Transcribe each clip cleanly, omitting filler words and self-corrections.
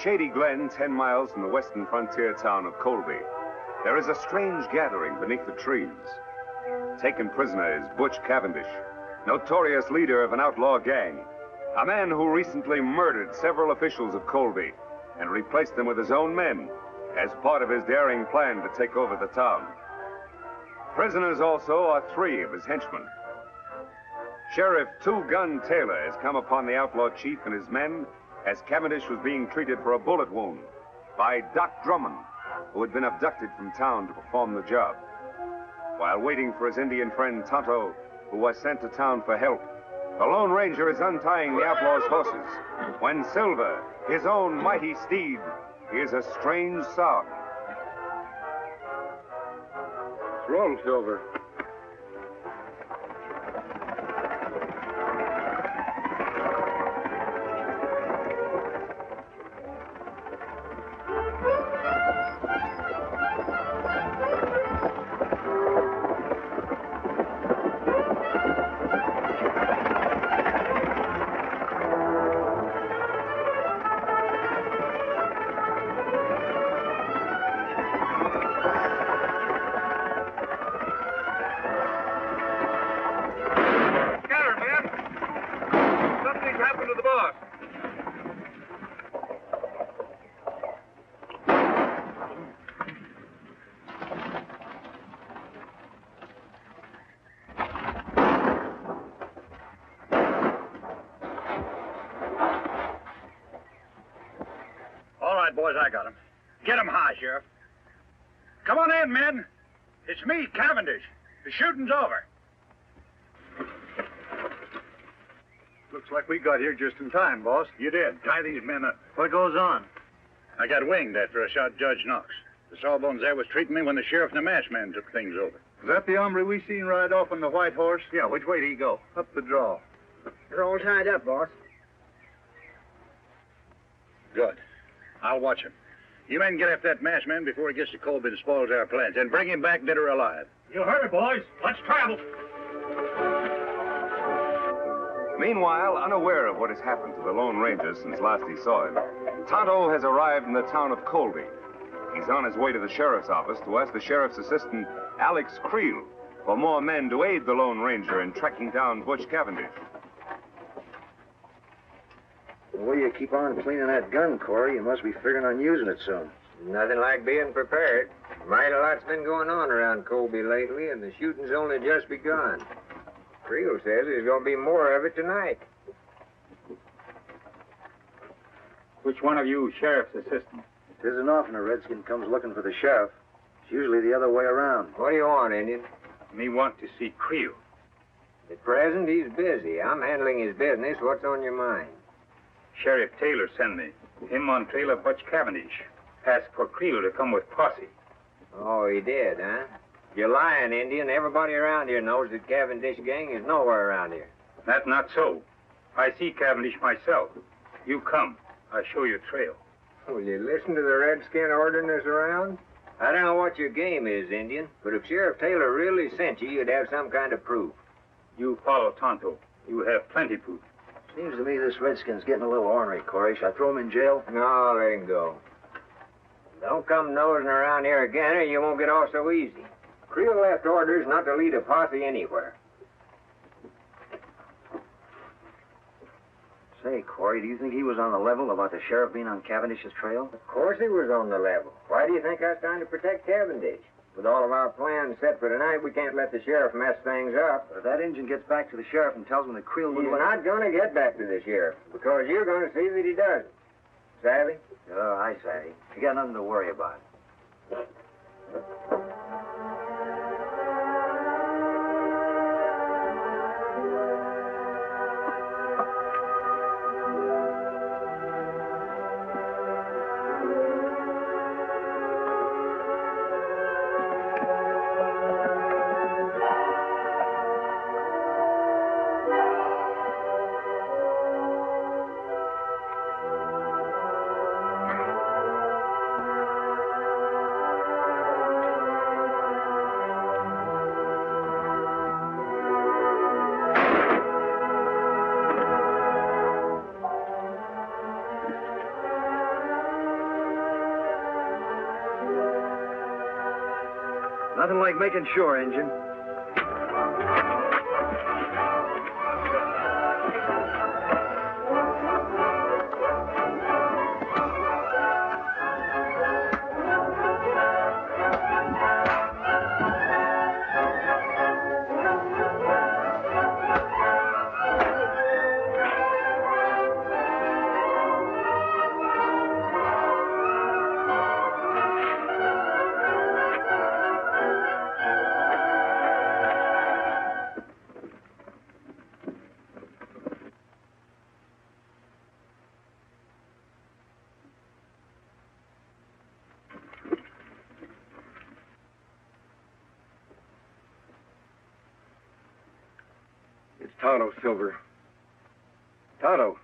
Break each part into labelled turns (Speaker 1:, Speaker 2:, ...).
Speaker 1: shady glen 10 miles from the western frontier town of Colby, there is a strange gathering beneath the trees. Taken prisoner is Butch Cavendish, notorious leader of an outlaw gang, a man who recently murdered several officials of Colby and replaced them with his own men as part of his daring plan to take over the town. Prisoners also are 3 of his henchmen. Sheriff Two-Gun Taylor has come upon the outlaw chief and his men as Cavendish was being treated for a bullet wound by Doc Drummond, who had been abducted from town to perform the job. While waiting for his Indian friend Tonto, who was sent to town for help, the Lone Ranger is untying the outlaw's horses when Silver, his own mighty steed, hears a strange sound.
Speaker 2: Roll, Silver.
Speaker 3: Boys, I got him. Get him high, Sheriff. Come on in, men. It's me, Cavendish. The shooting's over.
Speaker 2: Looks like we got here just in time, boss.
Speaker 3: You did. Tie these men up.
Speaker 2: What goes on?
Speaker 3: I got winged after I shot Judge Knox. The sawbones there was treating me when the sheriff and the masked man took things over.
Speaker 2: Is that the hombre we seen ride off on the white horse?
Speaker 3: Yeah, which way did he go?
Speaker 2: Up the draw.
Speaker 4: They're all tied up, boss.
Speaker 3: Good. I'll watch him. You men get after that masked man before he gets to Colby and spoils our plans, and bring him back dead or alive.
Speaker 5: You heard it, boys. Let's travel.
Speaker 1: Meanwhile, unaware of what has happened to the Lone Ranger since last he saw him, Tonto has arrived in the town of Colby. He's on his way to the sheriff's office to ask the sheriff's assistant, Alex Creel, for more men to aid the Lone Ranger in tracking down Butch Cavendish.
Speaker 4: The way you keep on cleaning that gun, Corey, you must be figuring on using it soon.
Speaker 6: Nothing like being prepared. Mighty lot's been going on around Colby lately, and the shooting's only just begun. Creel says there's going to be more of it tonight.
Speaker 5: Which one of you sheriff's assistant?
Speaker 4: It isn't often a redskin comes looking for the sheriff. It's usually the other way around.
Speaker 6: What do you want, Indian?
Speaker 5: Me want to see Creel.
Speaker 6: At present, he's busy. I'm handling his business. What's on your mind?
Speaker 5: Sheriff Taylor sent me. Him on trail of Butch Cavendish. Asked for Creel to come with posse.
Speaker 6: Oh, he did, huh? You're lying, Indian. Everybody around here knows that Cavendish gang is nowhere around here.
Speaker 5: That's not so. I see Cavendish myself. You come. I show you trail.
Speaker 6: Will you listen to the redskin ordering us around? I don't know what your game is, Indian, but if Sheriff Taylor really sent you, you'd have some kind of proof.
Speaker 5: You follow Tonto. You have plenty proof.
Speaker 4: Seems to me this redskin's getting a little ornery, Corey. Should I throw him in jail?
Speaker 6: No, let him go. Don't come nosing around here again, or you won't get off so easy. Creel left orders not to lead a posse anywhere.
Speaker 4: Say, Corey, do you think he was on the level about the sheriff being on Cavendish's trail?
Speaker 6: Of course he was on the level. Why do you think I was trying to protect Cavendish? With all of our plans set for tonight, we can't let the sheriff mess things up.
Speaker 4: But if that Injun gets back to the sheriff and tells him that Creel
Speaker 6: He's
Speaker 4: wouldn't
Speaker 6: not going to get back to the sheriff, because you're going to see that he doesn't. Savvy?
Speaker 4: Oh, I say. You got nothing to worry about.
Speaker 2: Nothing like making sure, Injun.
Speaker 7: It's Tonto, Silver. Tonto.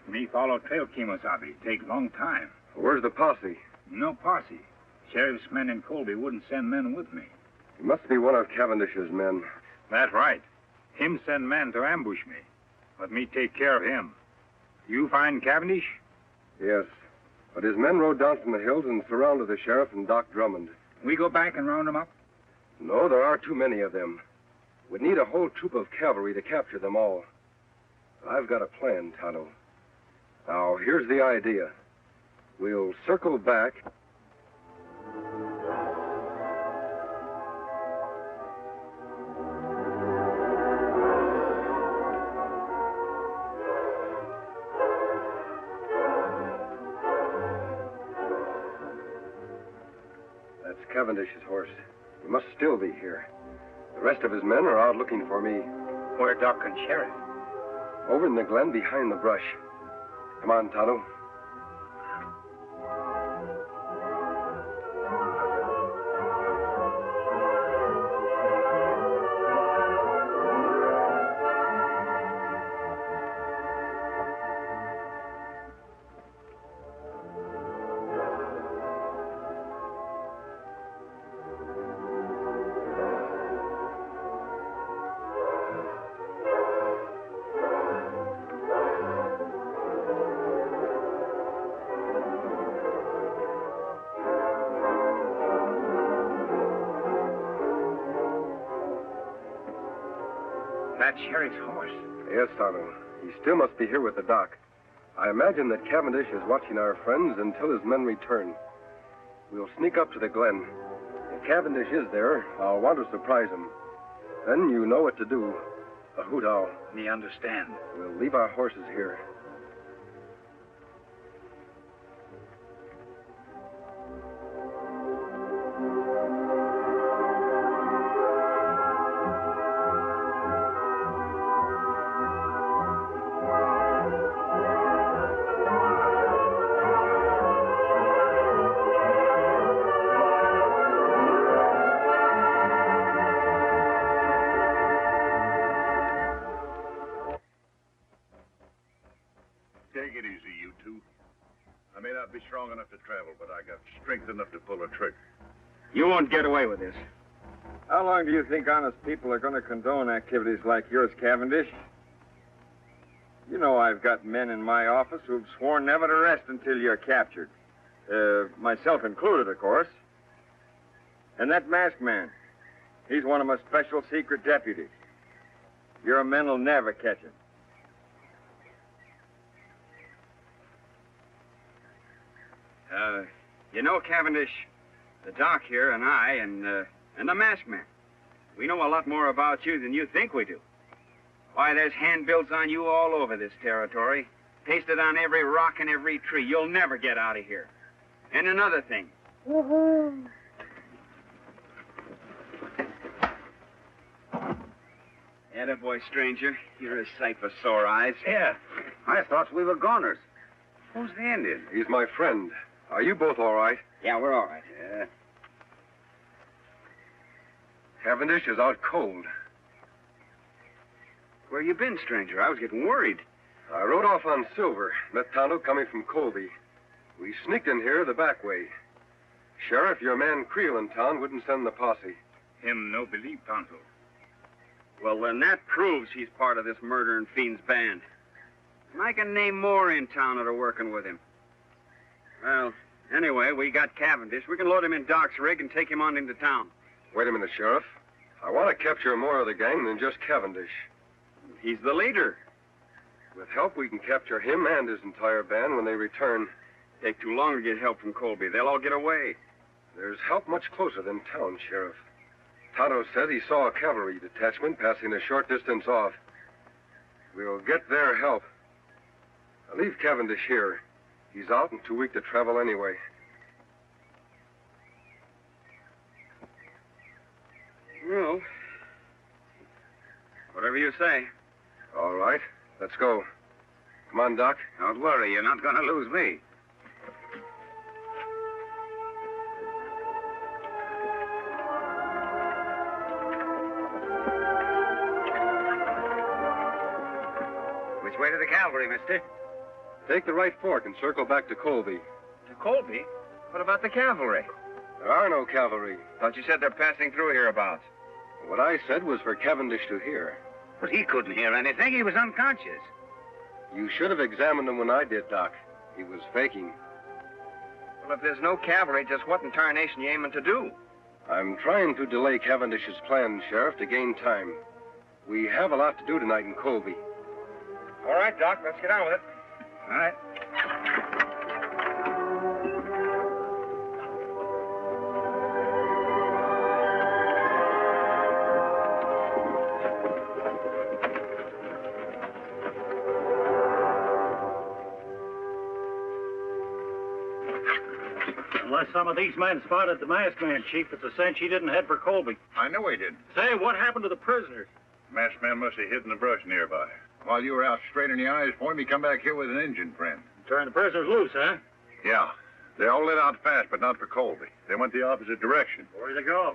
Speaker 5: Me follow trail Kemosabe. Take long time.
Speaker 7: Where's the posse?
Speaker 5: No posse. Sheriff's men in Colby wouldn't send men with me.
Speaker 7: It must be one of Cavendish's men.
Speaker 5: That's right. Him send men to ambush me. Let me take care of him. You find Cavendish?
Speaker 7: Yes. But his men rode down from the hills and surrounded the sheriff and Doc Drummond.
Speaker 5: We go back and round them up?
Speaker 7: No, there are too many of them. We'd need a whole troop of cavalry to capture them all. I've got a plan, Tonto. Now, here's the idea. We'll circle back. That's Cavendish's horse. He must still be here. The rest of his men are out looking for me.
Speaker 5: Where Doc and Sheriff?
Speaker 7: Over in the glen behind the brush. Come on, Tonto.
Speaker 5: That's Sheriff's horse.
Speaker 7: Yes, Tonto. He still must be here with the doc. I imagine that Cavendish is watching our friends until his men return. We'll sneak up to the glen. If Cavendish is there, I'll want to surprise him. Then you know what to do. A hoot owl.
Speaker 5: Me understand.
Speaker 7: We'll leave our horses here.
Speaker 3: Take it easy, you two. I may not be strong enough to travel, but I got strength enough to pull a trigger.
Speaker 6: You won't get away with this.
Speaker 2: How long do you think honest people are going to condone activities like yours, Cavendish? You know I've got men in my office who've sworn never to rest until you're captured. Myself included, of course. And that masked man, he's one of my special secret deputies. Your men will never catch him.
Speaker 6: You know, Cavendish, the doc here and I and the masked man, we know a lot more about you than you think we do. Why, there's handbills on you all over this territory, pasted on every rock and every tree. You'll never get out of here. And another thing. Attaboy, stranger. You're a sight for sore eyes.
Speaker 3: Yeah, I thought we were goners. Who's the Indian?
Speaker 7: He's my friend. Are you both all right?
Speaker 6: Yeah, we're all right.
Speaker 3: Yeah.
Speaker 7: Cavendish is out cold.
Speaker 6: Where you been, stranger? I was getting worried.
Speaker 7: I rode off on Silver, met Tonto coming from Colby. We sneaked in here the back way. Sheriff, your man Creel in town wouldn't send the posse.
Speaker 5: Him no believe Tonto.
Speaker 6: Well, then that proves he's part of this murdering fiend's band. And I can name more in town that are working with him. Well, Anyway, we got Cavendish. We can load him in Doc's rig and take him on into town.
Speaker 7: Wait a minute, Sheriff. I want to capture more of the gang than just Cavendish.
Speaker 6: He's the leader.
Speaker 7: With help, we can capture him and his entire band when they return.
Speaker 6: Take too long to get help from Colby. They'll all get away.
Speaker 7: There's help much closer than town, Sheriff. Tonto said he saw a cavalry detachment passing a short distance off. We'll get their help. I'll leave Cavendish here. He's out and too weak to travel anyway.
Speaker 6: Well, whatever you say.
Speaker 7: All right, let's go. Come on, Doc.
Speaker 6: Don't worry, you're not going to lose me. Which way to the cavalry, mister?
Speaker 7: Take the right fork and circle back to Colby.
Speaker 6: To Colby? What about the cavalry?
Speaker 7: There are no cavalry.
Speaker 6: Thought you said they're passing through hereabouts.
Speaker 7: What I said was for Cavendish to hear.
Speaker 6: But he couldn't hear anything. He was unconscious.
Speaker 7: You should have examined him when I did, Doc. He was faking.
Speaker 6: Well, if there's no cavalry, just what in tarnation you aiming to do?
Speaker 7: I'm trying to delay Cavendish's plans, Sheriff, to gain time. We have a lot to do tonight in Colby.
Speaker 6: All right, Doc, let's get on with it. All right.
Speaker 3: Unless some of these men spotted the masked man, Chief, it's a cinch he didn't head for Colby.
Speaker 8: I know he didn't.
Speaker 3: Say, what happened to the prisoners?
Speaker 8: Masked man must have hid in the brush nearby. While you were out straining the eyes for him, he come back here with an Injun friend.
Speaker 3: Turned the prisoners loose, huh?
Speaker 8: Yeah. They all lit out fast, but not for Colby. They went the opposite direction.
Speaker 3: Where'd they go?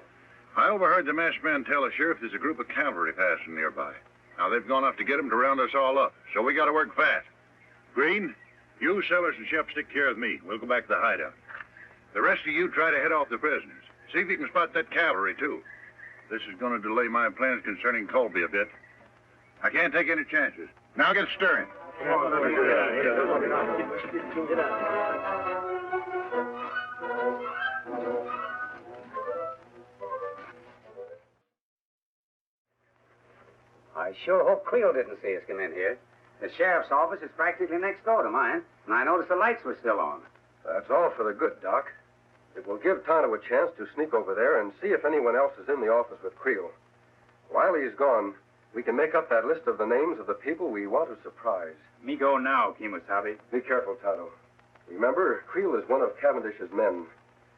Speaker 8: I overheard the masked man tell the sheriff there's a group of cavalry passing nearby. Now, they've gone off to get him to round us all up, so we got to work fast. Green, you, Sellers, and Shep stick here with me. We'll go back to the hideout. The rest of you try to head off the prisoners. See if you can spot that cavalry, too. This is going to delay my plans concerning Colby a bit. I can't take any chances. Now get stirring.
Speaker 6: I sure hope Creel didn't see us come in here. The sheriff's office is practically next door to mine, and I noticed the lights were still on.
Speaker 7: That's all for the good, Doc. It will give Tonto a chance to sneak over there and see if anyone else is in the office with Creel. While he's gone, we can make up that list of the names of the people we want to surprise.
Speaker 5: Me go now, Kimosabe.
Speaker 7: Be careful, Tonto. Remember, Creel is one of Cavendish's men.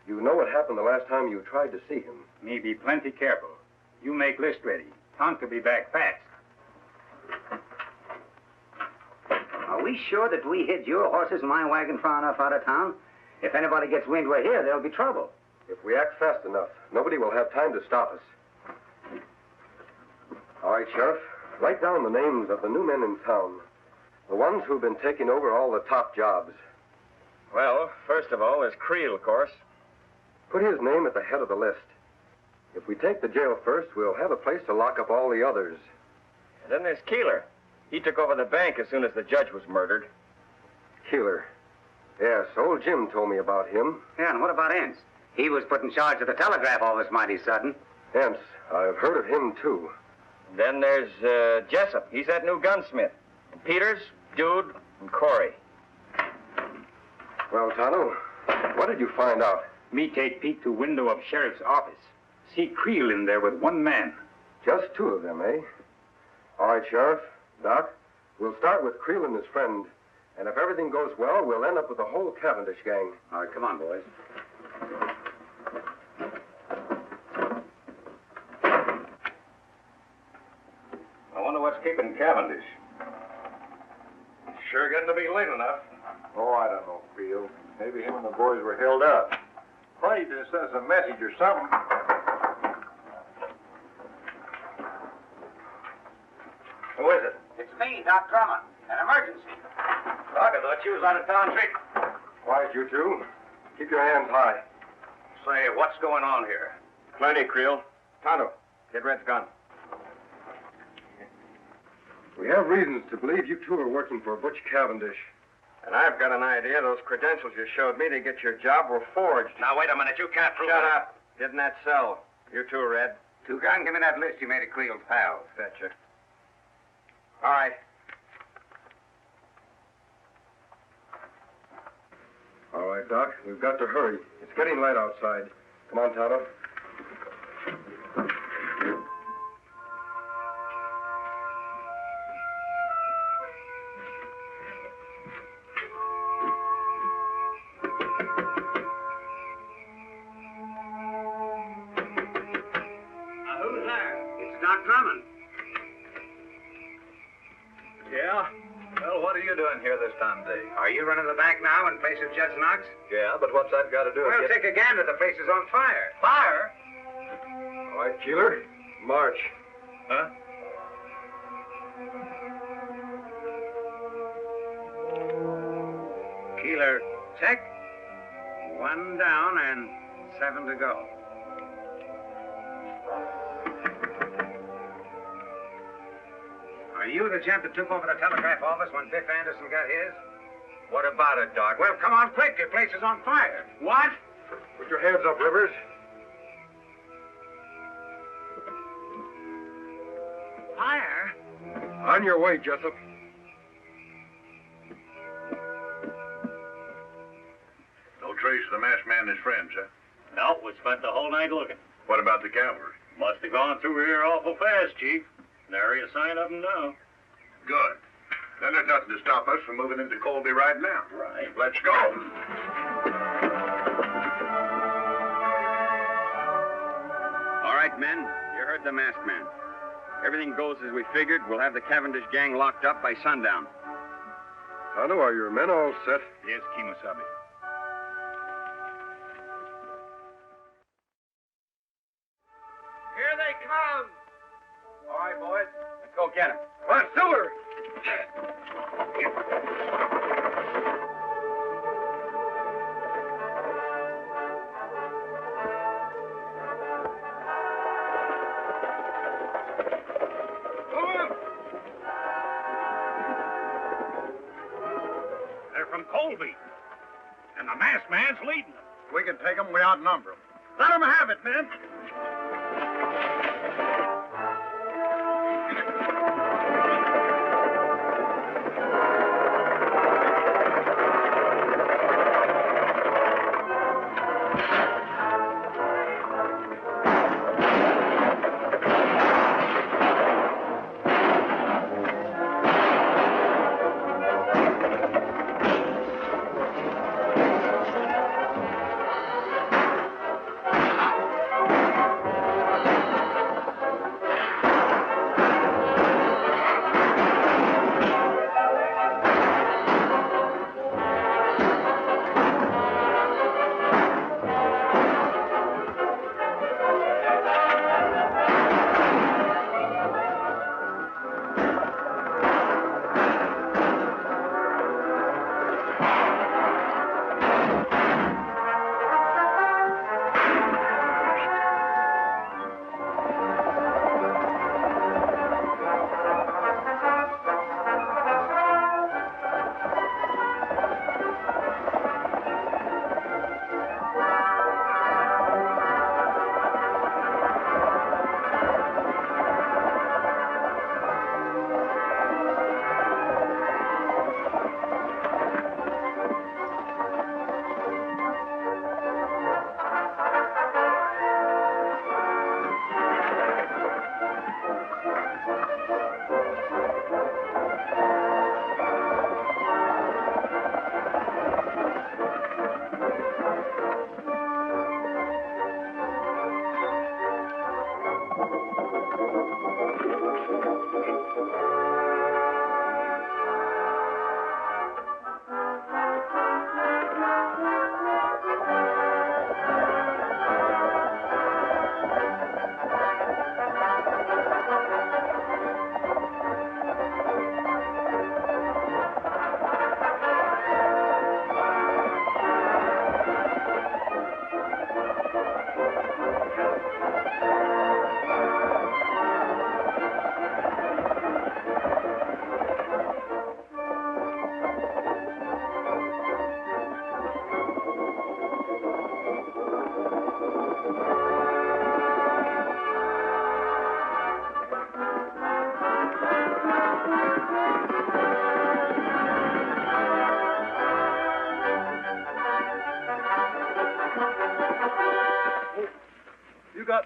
Speaker 7: You know what happened the last time you tried to see him.
Speaker 5: Me be plenty careful. You make list ready. Tonto be back fast.
Speaker 6: Are we sure that we hid your horses and my wagon far enough out of town? If anybody gets wind we're here, there'll be trouble.
Speaker 7: If we act fast enough, nobody will have time to stop us. All right, Sheriff. Write down the names of the new men in town. The ones who've been taking over all the top jobs.
Speaker 2: Well, first of all, there's Creel, of course.
Speaker 7: Put his name at the head of the list. If we take the jail first, we'll have a place to lock up all the others.
Speaker 2: And then there's Keeler. He took over the bank as soon as the judge was murdered.
Speaker 7: Keeler. Yes, old Jim told me about him.
Speaker 6: Yeah, and what about Ince? He was put in charge of the telegraph office mighty sudden.
Speaker 7: Ince, I've heard of him, too.
Speaker 2: Then there's Jessup. He's that new gunsmith. And Peters, Dude, and Corey.
Speaker 7: Well, Tonto, what did you find out?
Speaker 5: Me take peek to window of sheriff's office. See Creel in there with one man.
Speaker 7: Just two of them, eh? All right, Sheriff. Doc, we'll start with Creel and his friend. And if everything goes well, we'll end up with the whole Cavendish gang.
Speaker 6: All right, come on, boys.
Speaker 3: I wonder what's keeping Cavendish.
Speaker 8: Sure getting to be late enough.
Speaker 3: Oh, I don't know, Creel. Maybe him and the boys were held up. Afraid to send us a message or something.
Speaker 8: Who is it?
Speaker 6: It's me, Doc Drummond. An emergency.
Speaker 3: Doc, I thought you was out of town trick.
Speaker 7: Quiet, you two. Keep your hands high.
Speaker 3: Say, what's going on here?
Speaker 2: Plenty, Creel. Tonto, get Red's gun.
Speaker 7: We have reasons to believe you two are working for Butch Cavendish.
Speaker 6: And I've got an idea those credentials you showed me to get your job were forged.
Speaker 3: Now, wait a minute. You can't prove
Speaker 6: Shut
Speaker 3: that.
Speaker 6: up. Didn't that sell? You too, Red.
Speaker 9: Tugan, give me that list you made of Creel's pals.
Speaker 6: Betcha. All right.
Speaker 7: All right, Doc. We've got to hurry. It's getting light outside. Come on, Tonto.
Speaker 6: Who's there? It's Doc Drummond.
Speaker 3: Yeah? Well, what are you doing here this time of day?
Speaker 9: Are you running the bank now in place of Judge Knox?
Speaker 3: Yeah, but what's that got to do with
Speaker 9: Well, take a gander. The place is on fire.
Speaker 3: Fire?
Speaker 7: All right, Keeler. March.
Speaker 3: Huh?
Speaker 9: Keeler, check. 1 down and 7 to go. Are you the gent that took over the telegraph office when Biff Anderson got his?
Speaker 3: What about it, Doc?
Speaker 9: Well, come on quick. Your place is on fire. What?
Speaker 7: Put your hands up, Rivers.
Speaker 9: Fire?
Speaker 7: On your way, Jessup.
Speaker 8: No trace of the masked man and his friends, huh?
Speaker 3: No, we spent the whole night looking.
Speaker 8: What about the cavalry?
Speaker 3: Must have gone through here awful fast, Chief. Nary a sign of them now.
Speaker 8: Good. Then there's nothing to stop us from moving into Colby right now.
Speaker 3: Right.
Speaker 8: Let's go.
Speaker 6: All right, men. You heard the masked man. Everything goes as we figured. We'll have the Cavendish gang locked up by sundown.
Speaker 7: Tonto, are your men all set?
Speaker 3: Yes, Kimosabe.
Speaker 9: Here they come.
Speaker 6: All right, boys. Let's go get him.
Speaker 7: Come on, Silver!
Speaker 3: They're from Colby. And the masked man's leading them.
Speaker 8: We can take them. We outnumber them.
Speaker 3: Let them have it, men.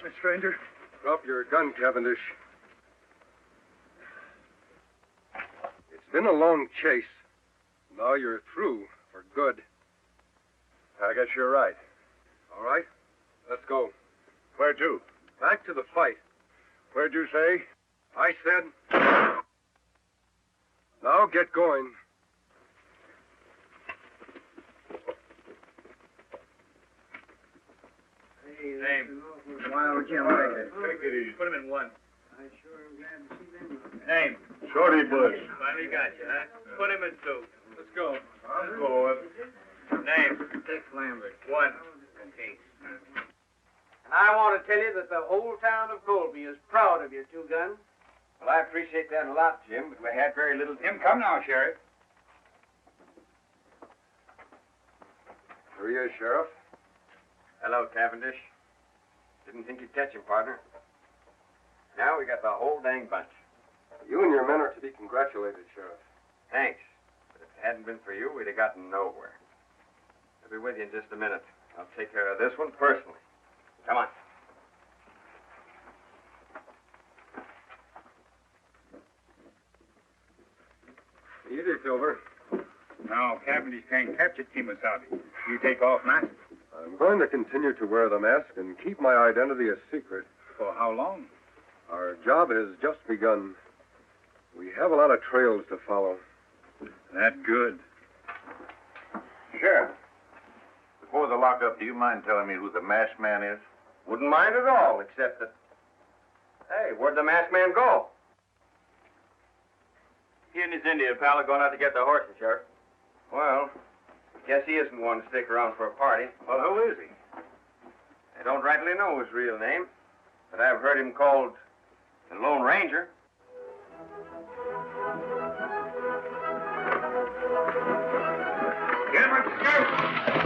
Speaker 3: me, stranger.
Speaker 7: Drop your gun, Cavendish. It's been a long chase. Now you're through for good.
Speaker 8: I guess you're right.
Speaker 7: All right, let's go.
Speaker 8: Where to?
Speaker 7: Back to the fight.
Speaker 8: Where'd you say?
Speaker 7: I said... Now get going.
Speaker 5: Name.
Speaker 9: Wild Jim Record.
Speaker 5: Take it easy. Put him in one.
Speaker 9: I sure am glad to see them.
Speaker 5: Name.
Speaker 8: Shorty Bush.
Speaker 5: Finally got you, huh? Put him in two. Let's go.
Speaker 8: I'm going.
Speaker 5: Name.
Speaker 9: Dick Lambert.
Speaker 5: One.
Speaker 9: Okay. And I want to tell you that the whole town of Colby is proud of your two guns.
Speaker 6: Well, I appreciate that a lot, Jim, but we had very little...
Speaker 5: Jim, come now, Sheriff.
Speaker 7: Here he is, Sheriff.
Speaker 6: Hello, Cavendish. Didn't think you'd catch him, partner. Now we got the whole dang bunch.
Speaker 7: You and your men are to be congratulated, Sheriff.
Speaker 6: Thanks. But if it hadn't been for you, we'd have gotten nowhere. I'll be with you in just a minute. I'll take care of this one personally. Come on.
Speaker 7: Easy, Silver.
Speaker 5: Now, Cavendish can't capture Timosabi. You take off, Master.
Speaker 7: I'm going to continue to wear the mask and keep my identity a secret.
Speaker 5: For how long?
Speaker 7: Our job has just begun. We have a lot of trails to follow.
Speaker 5: That good.
Speaker 8: Sheriff, before the lockup, do you mind telling me who the masked man is?
Speaker 6: Wouldn't mind at all, except that... Hey, where'd the masked man go? He and his Indian pal are going out to get the horses, Sheriff. Well, guess he isn't one to stick around for a party.
Speaker 8: Well, who is he?
Speaker 6: I don't rightly know his real name, but I've heard him called the Lone Ranger.
Speaker 8: Get him, scout!